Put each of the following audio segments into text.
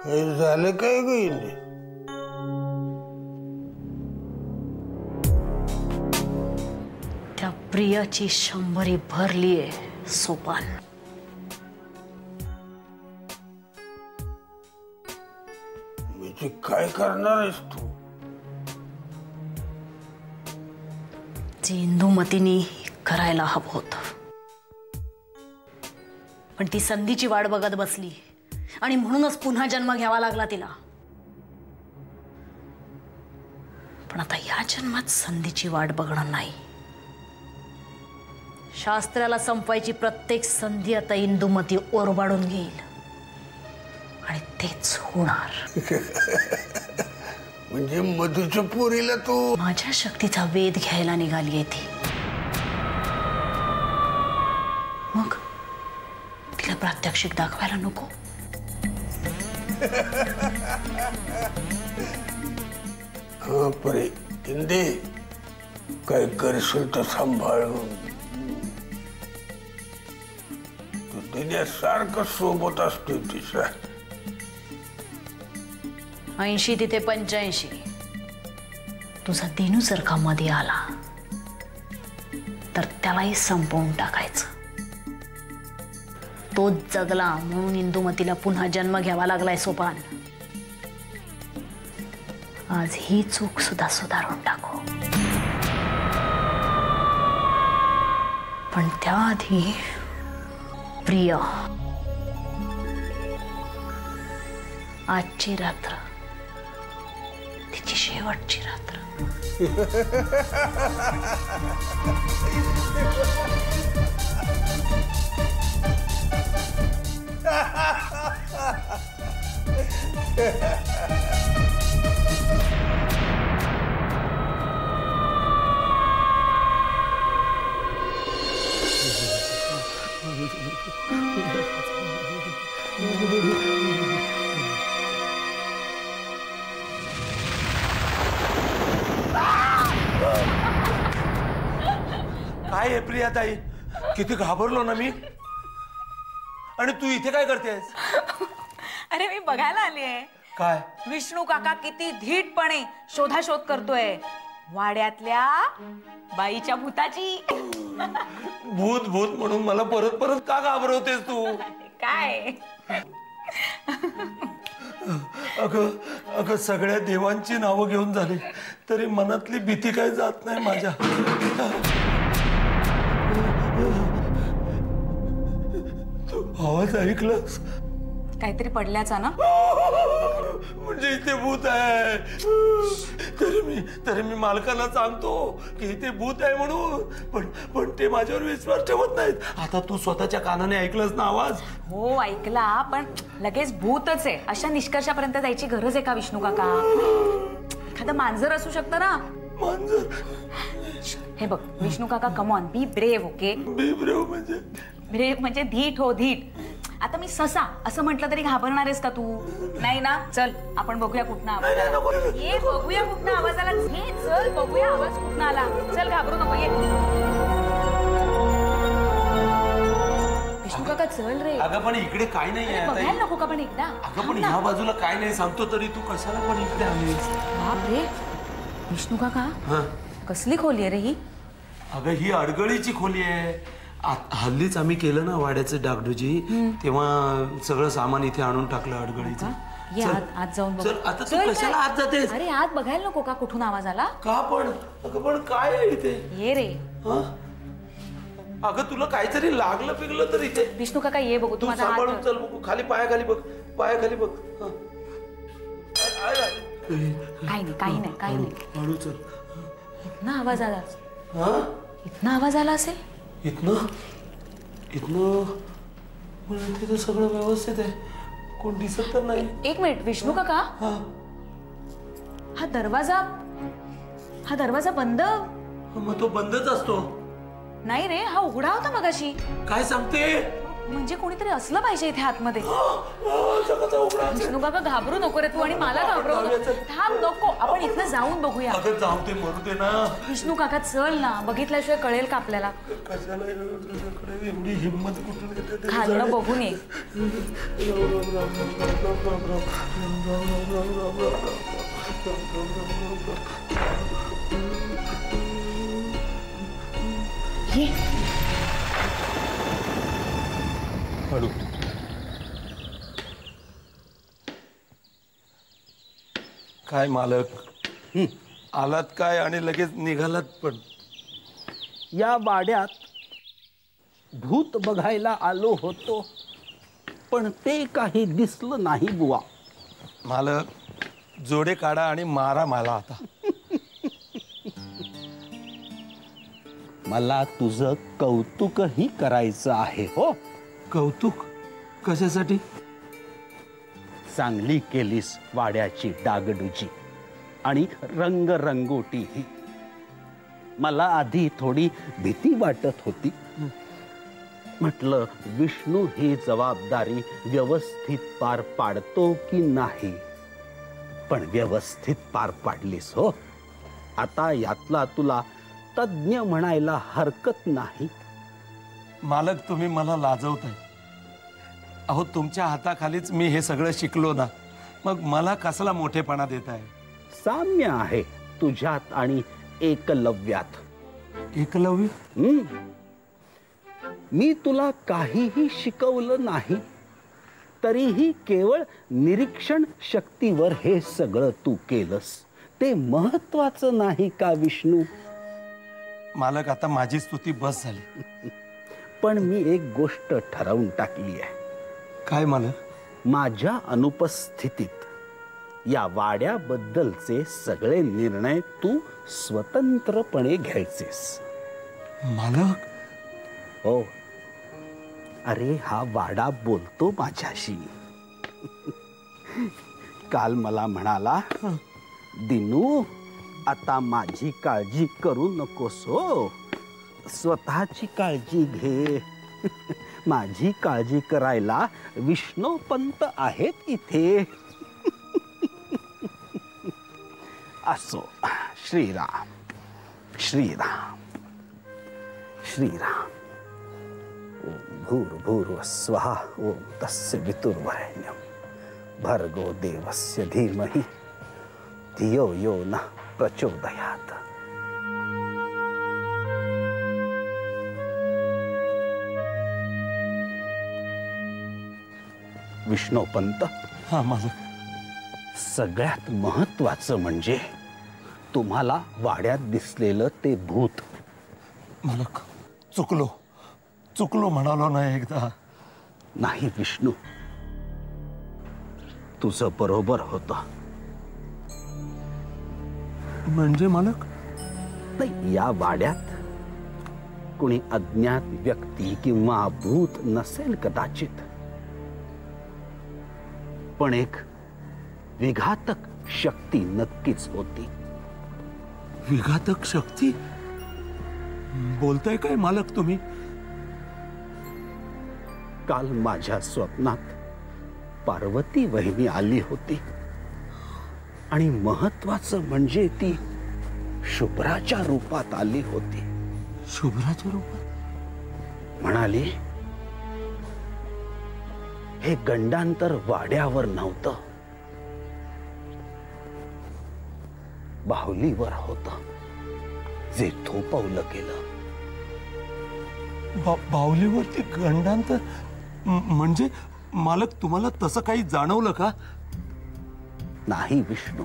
हे झालं काय ग इंदे? त्या प्रियाची 100 भरलीये सोपान. म्हणजे काय करणार आहेस तू? जी इंदुमतीने करायला हवं होतं, पण ती संधीची वाट बघत बसली आणि म्हणूनच पुन्हा जन्म घ्यावा लागला तिला. पण आता या जन्मात संधीची वाट बघणं नाही. शास्त्राला संपवायची प्रत्येक संधी आता इंदुमती ओरबाडून घेईल आणि तेच होणार. म्हणजे मधुच्या पोरीला तू माझ्या शक्तीचा वेध घ्यायला निघाली आहे ती. मग तिला प्रात्यक्षिक दाखवायला नको? हा परे इंदे, काय करशील तर सांभाळून. तू दिल्यासारखं सोबत असतो तिच्या. 80 तिथे 85. तुझा दिनू जर का मध्ये आला तर त्यालाही संपवून टाकायचं. तो जगला म्हणून इंदुमतीला पुन्हा जन्म घ्यावा लागलाय सोपान. आज ही चूक सुद्धा सुधारून टाकू. पण त्याआधी प्रिया, आजची रात्र तिची शेवटची रात्र. काय आहे प्रियाताई? किती घाबरलो ना मी. आणि तू इथे काय करतेस? अरे मी बघायला आली आहे. काय? विष्णू काका किती धीटपणे शोधाशोध करतोय वाड्यातल्या बाईच्या भूताची. भूत भूत म्हणून मला परत परत का घाबरवतेस तू? काय? अगं अगं, सगळ्या देवांची नावं घेऊन झाली तरी मनातली भीती काय जात नाही माझ्या. तू आवाज ऐकलास? काहीतरी पडल्याचा ना? म्हणजे इथे भूत आहे. तरी मी मालकाला सांगतो की इथे भूत आहे म्हणून, पण ते माझ्यावर विश्वास ठेवत नाहीत. आता तू स्वतःच्या कानाने ऐकलंस ना आवाज? हो ऐकला, पण लगेच भूतच आहे अशा निष्कर्षापर्यंत जायची गरज आहे का विष्णू काका? एखादं मांजर असू शकतं ना. मांजर? हे बघ विष्णू काका, come on, be brave. Okay, be brave म्हणजे? ब्रेव म्हणजे धीट हो, धीट. आता मी ससा असं म्हटलं तरी घाबरणार आहेस का तू? नाही ना? चल आपण बघूया कुठनं आवाज आला. ये बघूया कुठनं आवाज आला. ये चल बघूया आवाज कुठनं आला. चल घाबरू नको, ये. विष्णू काका चल रे. अगं पण इकडे काय नाहीये. बघायला नको का पण एकदा? अगं पण ह्या बाजूला काय नाही सांगतो तरी तू कशाला पण इकडे आलीस? बाप रे विष्णू काका, कसली खोली आहे रे ही? अगं ही अडगळीची खोली आहे. हल्लीच आम्ही केलं ना वाड्याचं डागडुजी, तेव्हा सगळं सामान इथे आणून टाकलं अडगळीचं. ये आत जाऊन बघ. आता तू कशाला आत जातेस? अरे आत बघायला नको का कुठून आवाज आला? का पण? अगं पण काय आहे इथे? ये रे. अगं तुला काहीतरी लागलं पिगलं तर इथे? विष्णू काका ये बघू. तू सांभाळून चल बघू. खाली पायाखाली बघ, पायाखाली बघ. काही नाही. हळू चल. इथनं आवाज आला. इथनं आवाज आला असेल. इथनं तिथे सगळं व्यवस्थित आहे, कोण दिसत तर नाही. एक मिनिट विष्णू काका, हा दरवाजा बंद? मग तो बंदच असतो. नाही रे, हा उघडा होता मगाशी. काय सांगते? म्हणजे कोणीतरी असलं पाहिजे इथे आतमध्ये. जगाचा उघडा असेल. विष्णू काका घाबरू नको रे तू आणि मला घाबरवू नको. थांब नको आपण इथनं जाऊन बघूया. अगं जाऊ दे मरू दे ना. विष्णू काका चल ना बघितल्याशिवाय कळेल का आपल्याला. कशाला तुझ्याकडे एवढी हिंमत कुठून येते? खालनं बघून ये. ये हळू. काय मालक आलात काय आणि लगेच निघालात पण? या वाड्यात भूत बघायला आलो होतो, पण ते काही दिसलं नाही बुवा. मालक जोडे काढा आणि मारा मला आता. मला तुझं कौतुकही करायचं आहे हो. कौतुक कशासाठी? चांगली केलीस वाड्याची डागडुजी आणि रंगरंगोटीही. मला आधी थोडी भीती वाटत होती. म्हटलं विष्णू ही जबाबदारी व्यवस्थित पार पाडतो की नाही, पण व्यवस्थित पार पाडलीस हो. आता यातला तुला तज्ञ म्हणायला हरकत नाही. मालक तुम्ही मला लाजवताय. अहो तुमच्या हाताखालीच मी हे सगळं शिकलो ना, मग मला कसला मोठेपणा देताय? साम्य आहे तुझ्यात आणि एकलव्यात. एकलव्य? मी तुला काहीही शिकवलं नाही, तरीही केवळ निरीक्षण शक्तीवर हे सगळं तू केलंस. ते महत्वाचं नाही का विष्णू? मालक आता माझी स्तुती बस झाली. पण मी एक गोष्ट ठरवून टाकली आहे. काय मालक? माझ्या अनुपस्थितीत या वाड्याबद्दलचे सगळे निर्णय तू स्वतंत्रपणे घ्यायचेस. मालक? हो. अरे हा वाडा बोलतो माझ्याशी. काल मला म्हणाला, दिनू आता माझी काळजी करू नकोस हो, स्वतःची काळजी घे. माझी काळजी करायला विष्णूपंत आहेत इथे. असो. श्रीराम श्रीराम श्रीराम. ओम भूर्भुवः स्वः. ओम तस्य वितुर्वरेण्यं भर्गो देवस्य धीमहि धियो यो नः प्रचोदयात्. विष्णूपंत. हा मालक. सगळ्यात महत्वाचं म्हणजे तुम्हाला वाड्यात दिसलेलं ते भूत. मालक चुकलो चुकलो म्हणालो नाही एकदा. नाही विष्णू, तुझं बरोबर होतं. म्हणजे मालक? नाही, या वाड्यात कोणी अज्ञात व्यक्ती किंवा भूत नसेल कदाचित, पण एक विघातक शक्ती नक्कीच होती. विघातक शक्ती? बोलताय काय मालक तुम्ही? काल माझ्या स्वप्नात पार्वती वहिनी आली होती आणि महत्वाचं म्हणजे ती शुभ्राच्या रूपात आली होती. शुभ्राच्या रूपात? म्हणाली, हे गंडांतर वाड्यावर नव्हतं, बाहुलीवर होतं, जे थोपवलं गेलं. बाहुलीवरती गंडांतर? म्हणजे मालक तुम्हाला तसं काही जाणवलं का? नाही विष्णू,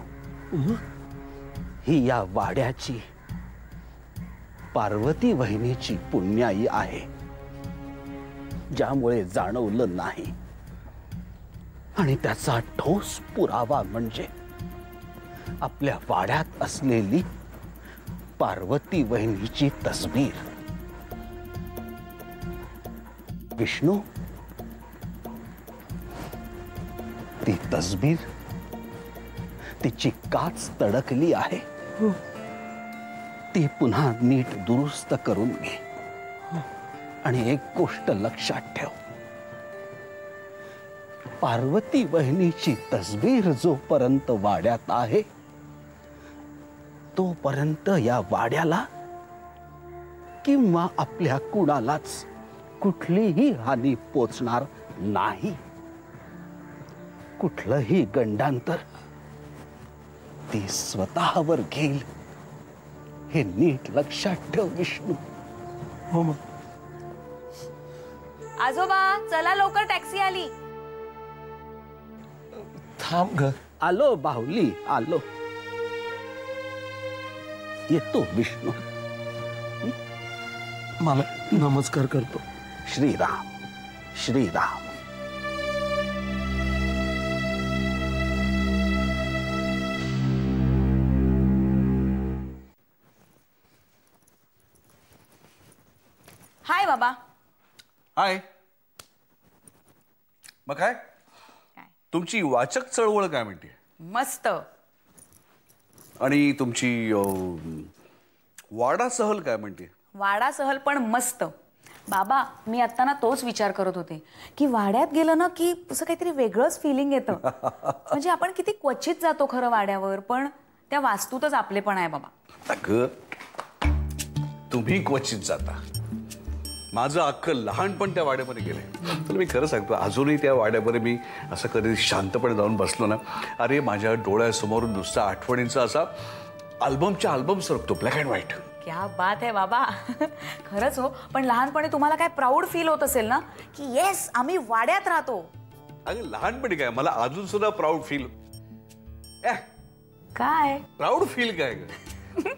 ही या वाड्याची पार्वती वहिनीची पुण्याई आहे, ज्यामुळे जाणवलं नाही. आणि त्याचा ठोस पुरावा म्हणजे आपल्या वाड्यात असलेली पार्वती वहिनीची तस्वीर. विष्णू, ती तस्वीर, तिची काच तडकली आहे. ती पुन्हा नीट दुरुस्त करून घे. आणि एक गोष्ट लक्षात ठेव, पार्वती बहिणीची तस्वीर जोपर्यंत वाड्यात आहे तोपर्यंत या वाड्याला किंवा आपल्या कुणालाच कुठलीही हानी पोचणार नाही. कुठलंही गंडांतर ती स्वतःवर घेईल हे नीट लक्षात ठेव विष्णू. हो मग. आजोबा चला लवकर टॅक्सी आली. थांब ग. आलो बाहुली आलो. येतो विष्णू. मला नमस्कार करतो. श्रीराम श्रीराम. हाय बाबा. हाय. मग काय तुमची वाचक चळवळ काय म्हणते? मस्त. आणि तुमची वाडा सहल काय म्हणते? वाडा सहल पण मस्त. बाबा मी आता ना तोच विचार करत होते की वाड्यात गेलं ना की असं काहीतरी वेगळंच फिलिंग येतं. म्हणजे आपण किती क्वचित जातो खरं वाड्यावर, पण त्या वास्तूतच आपलेपण आहे बाबा. अगं तुम्ही क्वचित जाता. माझं अख्खं लहानपण त्या वाड्यामध्ये गेलंय. तर मी खरं सांगतो अजूनही त्या वाड्यामध्ये मी असं कधी शांतपणे जाऊन बसलो ना, अरे माझ्या डोळ्यासमोर नुसता आठवणींचा असा अल्बमच्या अल्बम सरकतो, ब्लॅक अँड व्हाईट. क्या बात आहे बाबा. खरंच हो. पण लहानपणी तुम्हाला काय प्राऊड फील होत असेल ना की येस आम्ही वाड्यात राहतो. अगं लहानपणी काय, मला अजून सुद्धा प्राऊड फील. काय प्राऊड फील काय ग?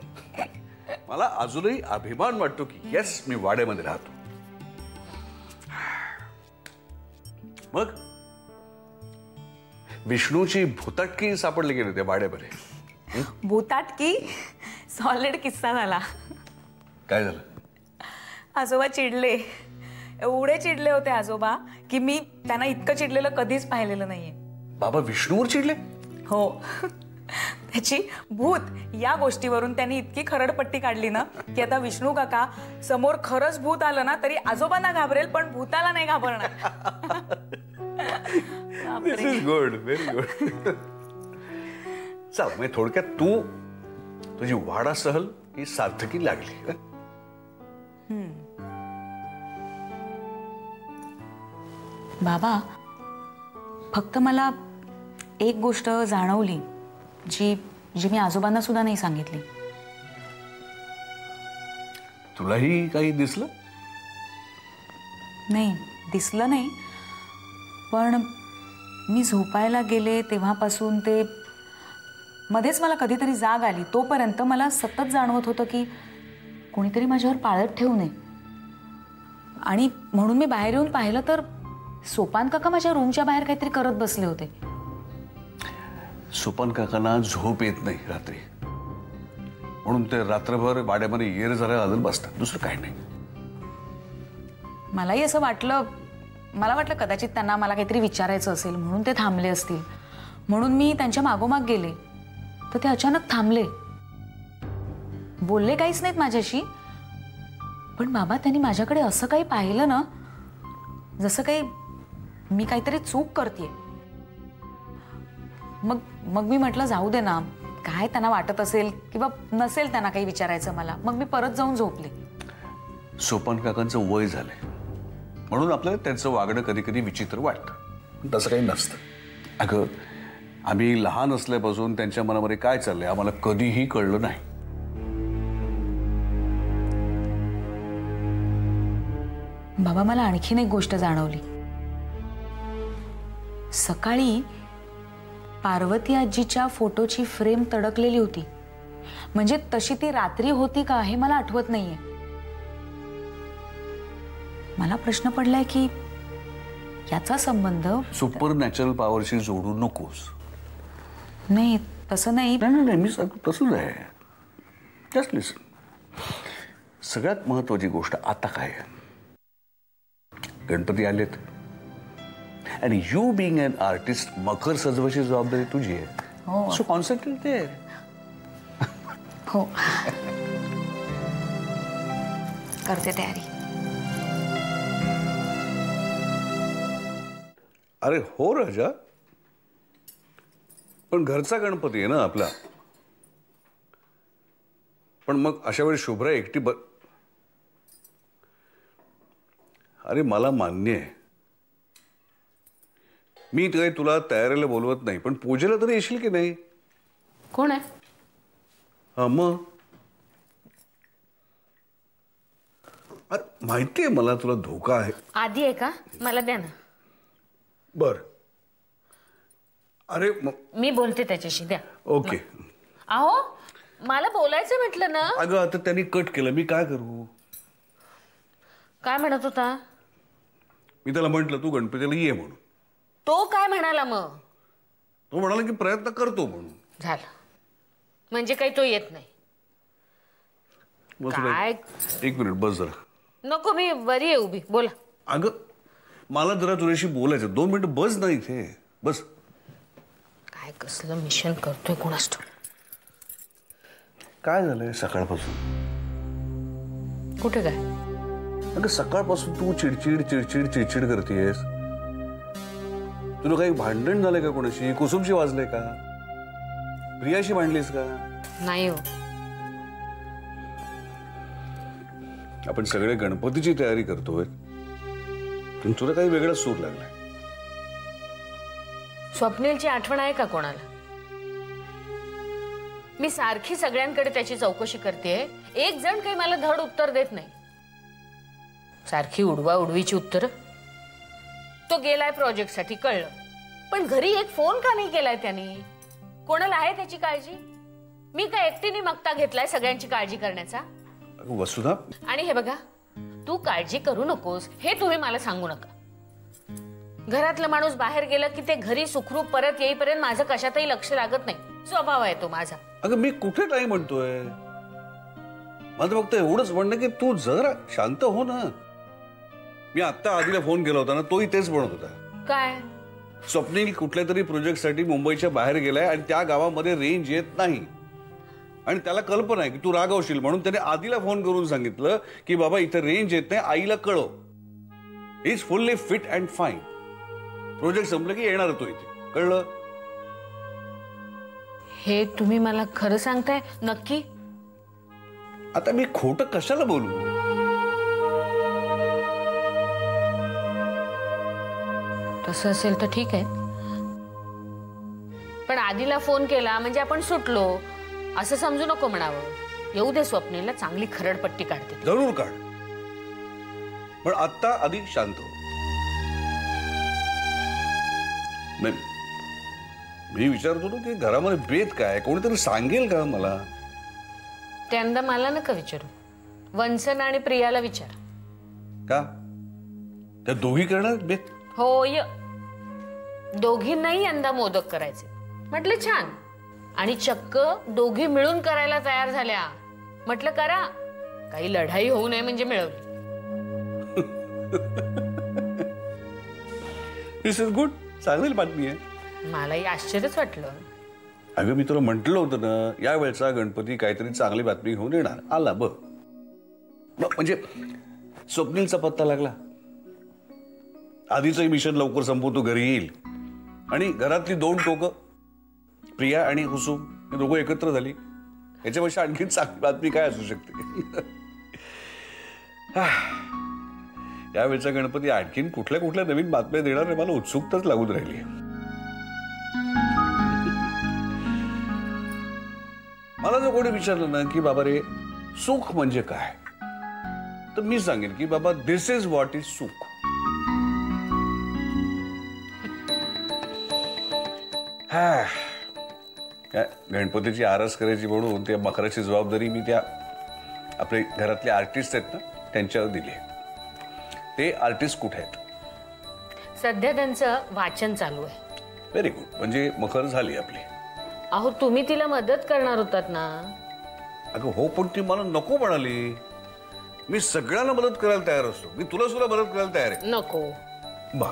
मला अजूनही अभिमान वाटतो की येस मी वाड्यामध्ये राहतो. मग विष्णूची भूताटकी सापडली गेली त्या वाड्यामध्ये. भूताटकी सॉलिड किस्सा झाला. काय झालं? आजोबा चिडले. एवढे चिडले होते आजोबा की मी त्यांना इतकं चिडलेलं कधीच पाहिलेलं नाहीये. बाबा विष्णूवर चिडले? हो. त्याची भूत या गोष्टीवरून त्यांनी इतकी खरडपट्टी काढली ना की आता विष्णू काका समोर खरंच भूत आलं ना तरी आजोबांना घाबरेल पण भूताला नाही घाबरणार. दिस इज गुड, व्हेरी गुड. चल म्हणजे थोडक्यात तुझी वाडा सहल ही सार्थकी लागली. बाबा फक्त मला एक गोष्ट जाणवली जी जी मी आजोबांना सुद्धा नाही सांगितली. तुलाही काही दिसलं? नाही दिसलं नाही, पण मी झोपायला गेले तेव्हापासून ते मध्येच मला कधीतरी जाग आली तोपर्यंत मला सतत जाणवत होतं की कोणीतरी माझ्यावर पाळत ठेवू नये. आणि म्हणून मी बाहेर येऊन पाहिलं तर सोपान काका माझ्या रूमच्या बाहेर काहीतरी करत बसले होते. सोपान काकांना झोप येत नाही रात्री, म्हणून ते रात्रभर वाड्यामध्ये येर जरा आदल बसतात, दुसरं काही नाही. मलाही असं वाटलं, मला वाटलं कदाचित त्यांना मला काहीतरी विचारायचं असेल म्हणून ते थांबले असतील. म्हणून मी त्यांच्या मागोमाग गेले तर ते अचानक थांबले. बोलले काहीच नाहीत माझ्याशी, पण बाबा त्यांनी माझ्याकडे असं काही पाहिलं ना जसं काही मी काहीतरी चूक करतेय. मग मी म्हटलं जाऊ दे ना, काय त्यांना वाटत असेल किंवा नसेल त्यांना काही विचारायचं मला. मग मी परत जाऊन झोपले. सोपान काकांचं वय झालंय म्हणून आपल्याला त्यांचं वागणं कधी कधी विचित्र वाटतं, तसं काही नसतं. अगं आम्ही लहान असल्यापासून त्यांच्या मनामध्ये काय चाललंय आम्हाला कधीही कळलं नाही. बाबा मला आणखीन एक गोष्ट जाणवली. सकाळी पार्वती आजीच्या फोटोची फ्रेम तडकलेली होती. म्हणजे तशी ती रात्री होती का हे मला आठवत नाहीये. मला प्रश्न पडलाय की याचा संबंध सुपर नॅचरल पॉवरशी जोडू नकोस. नाही तसं नाही. नाही मी सांगतो तसंच आहे. जस्ट लिसन. सगळ्यात महत्वाची गोष्ट आता काय आहे, गणपती आलेत आणि यू बिंग अन आर्टिस्ट मखर सजवायची जबाबदारी तुझी आहे. हो. So concentrate there. हो करते तयारी. अरे हो राजा, पण घरचा गणपती आहे ना आपला. पण मग अशा वेळी शुभ्रा एकटी अरे मला मान्य आहे, मी काही तुला तयारीला बोलवत नाही, पण पूजेला तरी येशील की नाही? कोण आहे? हा मग माहिती आहे मला तुला धोका आहे. आधी आहे का? मला द्या ना. बर अरे मी बोलते त्याच्याशी, द्या. ओके. अहो मला बोलायचं म्हटलं ना. अगं आता त्यांनी कट केलं, मी काय करू? काय म्हणत होता? मी त्याला म्हंटल तू गणपतीला ये म्हणून. तो काय म्हणाला मग? तो म्हणाला की प्रयत्न करतो म्हणून. झालं म्हणजे काही तो येत नाही काय? एक मिनिट बस जरा. नको, मी बरी आहे उभी, बोला. अगं मला जरा तुझ्याशी बोलायचं, 2 मिनिटं बस. नाही इथे बस. काय कसलं मिशन करतोय कोणास ठाऊक. काय झालंय सकाळपासून? कुठे काय? अगं सकाळपासून तू चिडचिड चिडचिड चिडचिड करतेयस. तुला काही भांडण झालंय का कोणाशी? कुसुमशी वाजलंय का? प्रियाशी भांडलीस का? नाही हो. आपण सगळे गणपतीची तयारी करतोय, पण तुला काही वेगळा सूर लागलाय. स्वप्नीलची आठवण आहे का कोणाला? मी सारखी सगळ्यांकडे त्याची चौकशी करते, एक जण काही मला धड उत्तर देत नाही. सारखी उडवा उडवीची उत्तर. तो गेलाय प्रोजेक्टसाठी कळलं, पण घरी एक फोन का नाही केलाय त्याने? कोणाला आहे त्याची काळजी? मी काय एकटीने मक्ता घेतलाय सगळ्यांची काळजी करण्याचा? वसुधा, आणि हे बघा, तू काळजी करू नकोस हे तुम्ही मला सांगू नका. घरातला माणूस बाहेर गेला की ते घरी सुखरूप परत येईपर्यंत माझं कशातही लक्ष लागत नाही. स्वभाव आहे तो माझा. अगं मी कुठे नाही म्हणतोय, माझं फक्त एवढंच म्हणणं की तू जरा शांत हो ना. मी आता आधीला फोन केला होता ना, तोही तेच म्हणत होता. काय? स्वप्नील कुठल्या तरी प्रोजेक्टसाठी मुंबईच्या बाहेर गेलाय आणि त्या गावामध्ये रेंज येत नाही, आणि त्याला कल्पना आहे की तू रागावशील म्हणून त्याने आधीला फोन करून सांगितलं की बाबा इथे रेंज येत नाही, आईला कळव. Is fully fit and fine. Project संपलं की येणार तो इथे, कळलं? हे तुम्ही मला खरं सांगताय नक्की? आता मी खोटं कशाला बोलू? तसं असेल तर ठीक आहे, पण आधीला फोन केला म्हणजे आपण सुटलो असं समजू नको म्हणावं. येऊ दे, स्वप्नीला चांगली खरडपट्टी काढते. जरूर काढ, पण आता आधी शांत हो. मी विचारतो ना की घरामध्ये बेत काय, कोणीतरी सांगेल का मला? त्यांना मला नका विचारू, वंसन आणि प्रियाला विचार. का त्या दोघी करणार बेत? होय, दोघींनाही यंदा मोदक करायचे. म्हटलं छान, आणि चक्क दोघी मिळून करायला तयार झाल्या. म्हटलं करा, काही लढाई होऊ नये म्हणजे मिळवली. दिस इज गुड, चांगली बातमी आहे. मलाही आश्चर्यच वाटलं. अगं मी तुला म्हटलं होतं ना, या वेळचा गणपती काहीतरी चांगली बातमी घेऊन येणार. आला बघ. म्हणजे स्वप्नीलचा पत्ता लागला, आधीचंही मिशन लवकर संपवतो, घरी येईल, आणि घरातली 2 टोकं प्रिया आणि कुसुम हे दोघं एकत्र झाली. याच्यापेक्षा आणखी चांगली बातमी काय असू शकते? यावेळचा गणपती आणखीन कुठल्या कुठल्या नवीन बातम्या देणार आहे, मला उत्सुकताच लागून राहिली. मला जर कोणी विचारलं ना की बाबा रे सुख म्हणजे काय, तर मी सांगेन की बाबा दिस इज व्हॉट इज सुख. गणपतीची आरास करायची म्हणून त्या मकराची जबाबदारी मी त्या आपले घरातले आर्टिस्ट आहेत ना त्यांच्यावर दिली. ते आर्टिस्ट कुठे आहेत? सध्या त्यांचं वाचन चालू आहे. व्हेरी गुड, म्हणजे मकर झाली आपली. अहो तुम्ही तिला मदत करणार होतात ना? अगं हो, पण ती मला नको म्हणाली. मी सगळ्यांना मदत करायला तयार असतो, मी तुला सुद्धा मदत करायला तयार आहे. नको. बा